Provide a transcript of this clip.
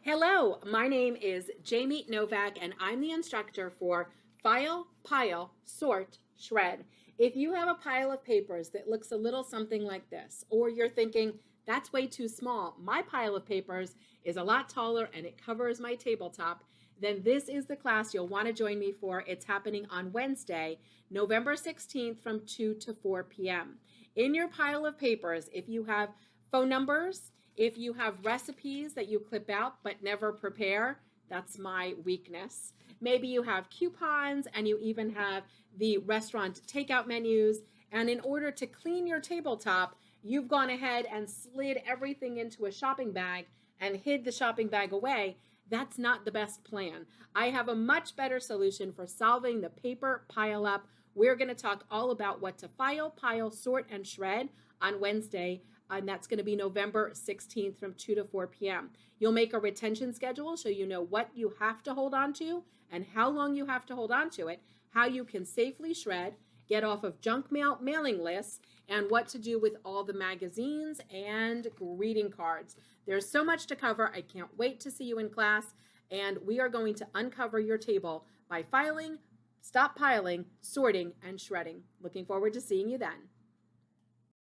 Hello, my name is Jamie Novak, and I'm the instructor for File, Pile, Sort, Shred. If you have a pile of papers that looks a little something like this, or you're thinking, that's way too small, my pile of papers is a lot taller and it covers my tabletop, then this is the class you'll want to join me for. It's happening on Wednesday, November 16th from 2 to 4 p.m. In your pile of papers, if you have phone numbers, if you have recipes that you clip out but never prepare, that's my weakness. Maybe you have coupons and you even have the restaurant takeout menus. And in order to clean your tabletop, you've gone ahead and slid everything into a shopping bag and hid the shopping bag away. That's not the best plan. I have a much better solution for solving the paper pileup. We're going to talk all about what to file, pile, sort, and shred on Wednesday, and that's going to be November 16th from 2 to 4 p.m. You'll make a retention schedule so you know what you have to hold on to and how long you have to hold on to it, how you can safely shred, get off of junk mail mailing lists, and what to do with all the magazines and greeting cards. There's so much to cover. I can't wait to see you in class, and we are going to uncover your table by filing, stop piling, sorting, and shredding. Looking forward to seeing you then.